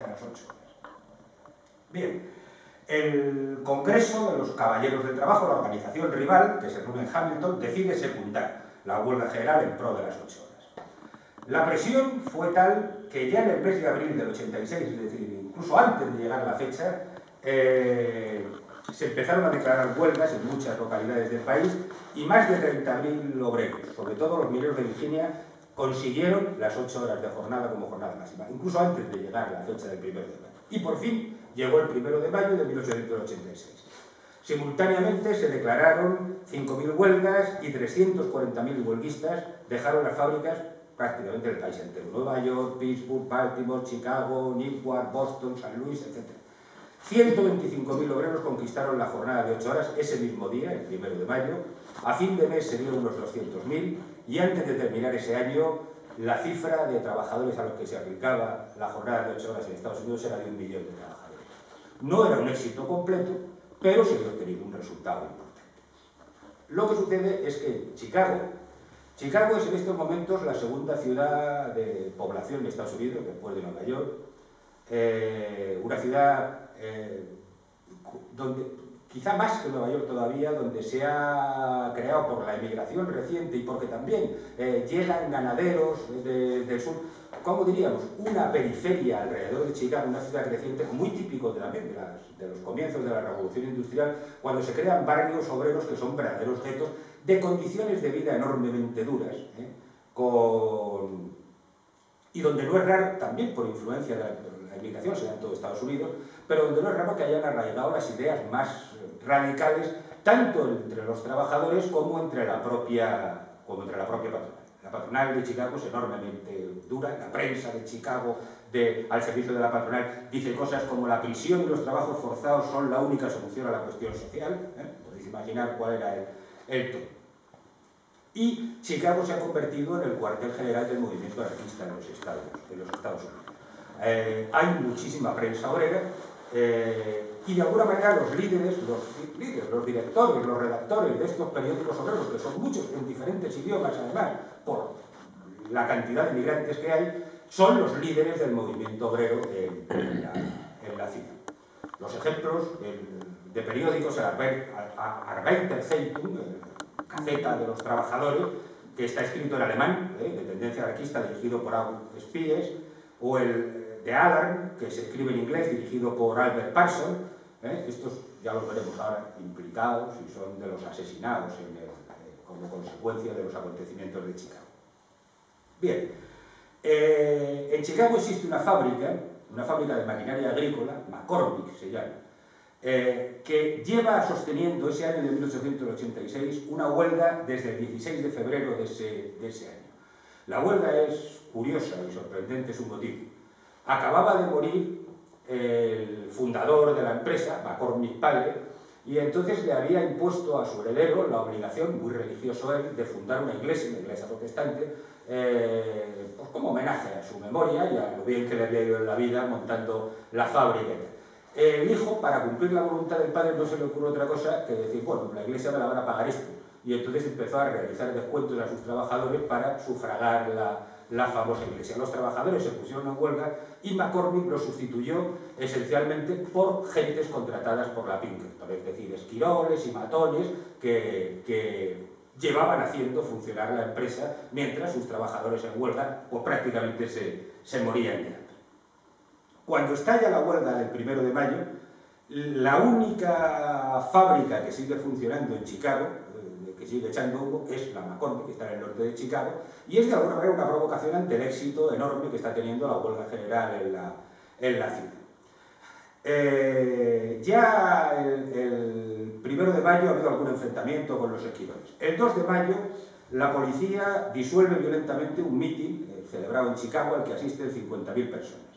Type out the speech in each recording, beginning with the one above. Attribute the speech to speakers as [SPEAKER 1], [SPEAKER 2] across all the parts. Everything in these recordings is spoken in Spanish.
[SPEAKER 1] a las 8 horas. Bien, el Congreso de los Caballeros del Trabajo, la organización rival, que se reúne en Hamilton, decide secundar la huelga general en pro de las 8 horas. La presión fue tal que ya en el mes de abril del 86, es decir, incluso antes de llegar la fecha, se empezaron a declarar huelgas en muchas localidades del país y más de 30.000 obreros, sobre todo los mineros de Virginia, consiguieron las 8 horas de jornada como jornada máxima, incluso antes de llegar la fecha del 1 de mayo. Y por fin llegó el 1 de mayo de 1886. Simultáneamente se declararon 5.000 huelgas y 340.000 huelguistas dejaron las fábricas prácticamente del país entero. Nueva York, Pittsburgh, Baltimore, Chicago, Newark, Boston, San Luis, etc. 125.000 obreros conquistaron la jornada de 8 horas ese mismo día, el 1 de mayo. A fin de mes serían unos 200.000 y antes de terminar ese año la cifra de trabajadores a los que se aplicaba la jornada de 8 horas en Estados Unidos era de 1 millón de trabajadores. No era un éxito completo, pero se había obtenido un resultado importante. Lo que sucede es que Chicago es en estos momentos la segunda ciudad de población de Estados Unidos, después de Nueva York, una ciudad donde, quizá más que Nueva York todavía, donde se ha creado por la emigración reciente y porque también llegan ganaderos del sur, ¿cómo diríamos? Una periferia alrededor de Chicago, una ciudad creciente, muy típico también de los comienzos de la revolución industrial, cuando se crean barrios obreros que son verdaderos guetos de condiciones de vida enormemente duras, y donde no es raro, también por influencia de la inmigración, se da en todo Estados Unidos, pero donde no es raro que hayan arraigado las ideas más radicales, tanto entre los trabajadores como entre la propia patronal. La patronal de Chicago es enormemente dura, la prensa de Chicago al servicio de la patronal dice cosas como la prisión y los trabajos forzados son la única solución a la cuestión social, podéis imaginar cuál era el tono. Y Chicago se ha convertido en el cuartel general del movimiento anarquista en los Estados Unidos. Hay muchísima prensa obrera y de alguna manera los líderes, los directores, los redactores de estos periódicos obreros, que son muchos en diferentes idiomas además, por la cantidad de migrantes que hay, son los líderes del movimiento obrero en la ciudad. Los ejemplos de periódicos, el Arbeiter Zeitung, Gaceta de los Trabajadores, que está escrito en alemán, de tendencia anarquista, dirigido por August Spies, o el de Alarm, que se escribe en inglés, dirigido por Albert Parson. Estos ya los veremos ahora implicados y son de los asesinados como consecuencia de los acontecimientos de Chicago. Bien, en Chicago existe una fábrica de maquinaria agrícola, McCormick se llama, que lleva sosteniendo ese año de 1886 una huelga desde el 16 de febrero de ese año. La huelga es curiosa y sorprendente su motivo. Acababa de morir el fundador de la empresa, McCormick padre, y entonces le había impuesto a su heredero la obligación, muy religioso él, de fundar una iglesia protestante, pues como homenaje a su memoria y a lo bien que le había ido en la vida montando la fábrica. El hijo, para cumplir la voluntad del padre, no se le ocurrió otra cosa que decir, bueno, la iglesia me la van a pagar esto. Y entonces empezó a realizar descuentos a sus trabajadores para sufragar la famosa iglesia. Los trabajadores se pusieron en huelga y McCormick lo sustituyó esencialmente por gentes contratadas por la Pinkerton, es decir, esquiroles y matones que llevaban haciendo funcionar la empresa mientras sus trabajadores en huelga pues prácticamente se morían de hambre. Cuando estalla la huelga del 1 de mayo, la única fábrica que sigue funcionando en Chicago, que sigue echando humo, es la McCormick, que está en el norte de Chicago, y es de alguna manera una provocación ante el éxito enorme que está teniendo la huelga general en la ciudad. Ya el 1 de mayo ha habido algún enfrentamiento con los esquiroles. El 2 de mayo la policía disuelve violentamente un mitin celebrado en Chicago al que asisten 50.000 personas.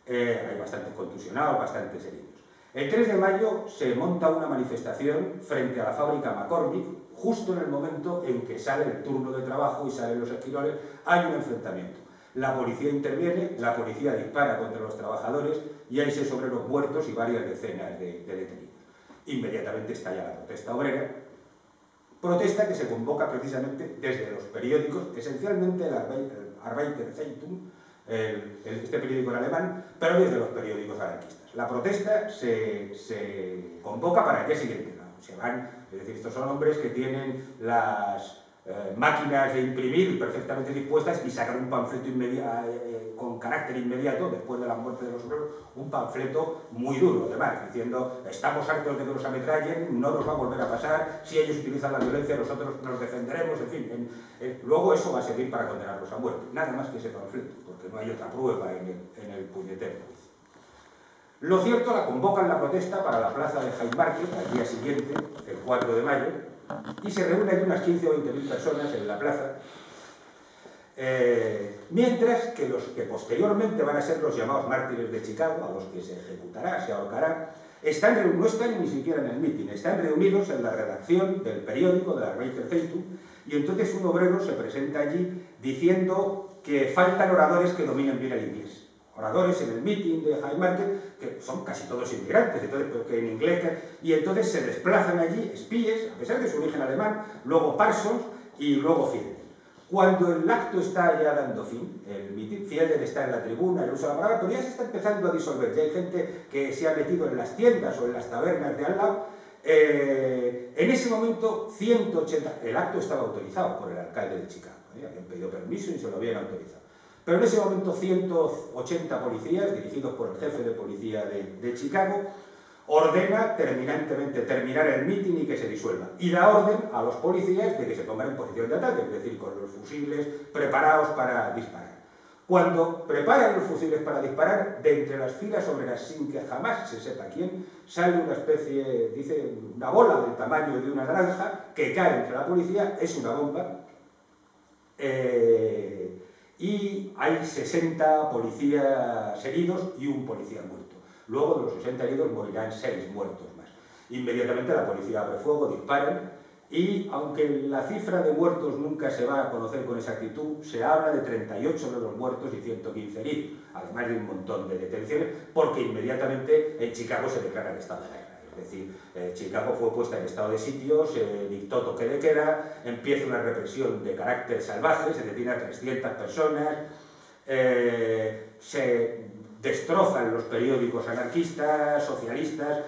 [SPEAKER 1] Hay bastantes contusionados, bastantes heridos. El 3 de mayo se monta una manifestación frente a la fábrica McCormick, justo en el momento en que sale el turno de trabajo y salen los esquiroles, hay un enfrentamiento. La policía interviene, la policía dispara contra los trabajadores y hay 6 obreros muertos y varias decenas de detenidos. Inmediatamente estalla la protesta obrera, protesta que se convoca precisamente desde los periódicos, esencialmente el Arbeiter Zeitung, este periódico en alemán, pero desde los periódicos anarquistas. La protesta se convoca para el día siguiente, ¿no? Se van, es decir, estos son hombres que tienen las máquinas de imprimir perfectamente dispuestas y sacan un panfleto con carácter inmediato, después de la muerte de los obreros, un panfleto muy duro, además, diciendo: estamos hartos de que nos ametrallen, no nos va a volver a pasar, si ellos utilizan la violencia, nosotros nos defenderemos, en fin. Luego eso va a servir para condenarlos a muerte, nada más que ese panfleto, porque no hay otra prueba en el puñetero juicio. Lo cierto, la convocan la protesta para la plaza de Haymarket al día siguiente, el 4 de mayo, y se reúnen unas 15 o 20.000 personas en la plaza, mientras que los que posteriormente van a ser los llamados mártires de Chicago, a los que se ejecutará, se ahorcará, no están ni siquiera en el mitin, están reunidos en la redacción del periódico, de la Reiter Zeitung, y entonces un obrero se presenta allí diciendo que faltan oradores que dominen bien el inglés. Oradores en el mitin de Haymarket, que son casi todos inmigrantes, entonces, pero que en inglés, y entonces se desplazan allí espíes, a pesar de su origen alemán, luego Parsons y luego Fiedler. Cuando el acto está ya dando fin, el mitin, Fiedler está en la tribuna, él usa la palabra, pero ya se está empezando a disolver, ya hay gente que se ha metido en las tiendas o en las tabernas de al lado. En ese momento, 180, el acto estaba autorizado por el alcalde de Chicago, habían pedido permiso y se lo habían autorizado. Pero en ese momento 180 policías, dirigidos por el jefe de policía de Chicago, ordena terminantemente terminar el mitin y que se disuelva. Y da orden a los policías de que se pongan en posición de ataque, es decir, con los fusiles preparados para disparar. Cuando preparan los fusiles para disparar, de entre las filas obreras, sin que jamás se sepa quién, sale una especie, dice, una bola del tamaño de una naranja que cae entre la policía, es una bomba. Y hay 60 policías heridos y un policía muerto. Luego de los 60 heridos morirán 6 muertos más. Inmediatamente la policía abre fuego, disparan, y aunque la cifra de muertos nunca se va a conocer con exactitud, se habla de 38 de los muertos y 115 heridos, además de un montón de detenciones, porque inmediatamente en Chicago se declara el estado de guerra. Es decir, Chicago fue puesta en estado de sitio, se dictó toque de queda, empieza una represión de carácter salvaje, se detiene a 300 personas, se destrozan los periódicos anarquistas, socialistas,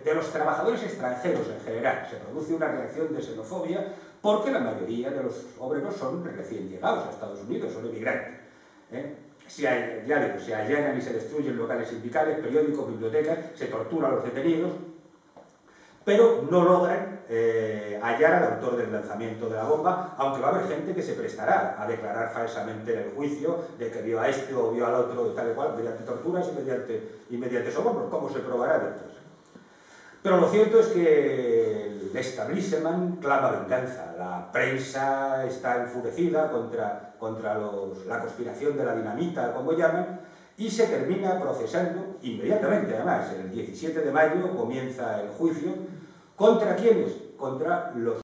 [SPEAKER 1] de los trabajadores extranjeros en general. Se produce una reacción de xenofobia porque la mayoría de los obreros son recién llegados a Estados Unidos, son emigrantes. Se allanan y se destruyen locales sindicales, periódicos, bibliotecas, se tortura a los detenidos, pero no logran hallar al autor del lanzamiento de la bomba, aunque va a haber gente que se prestará a declarar falsamente en el juicio de que vio a este o vio al otro y tal y cual, mediante torturas y mediante sobornos, como se probará después. Pero lo cierto es que el establishment clama venganza, la prensa está enfurecida contra la conspiración de la dinamita, como llaman, y se termina procesando inmediatamente, además, el 17 de mayo comienza el juicio. ¿Contra quiénes? Contra los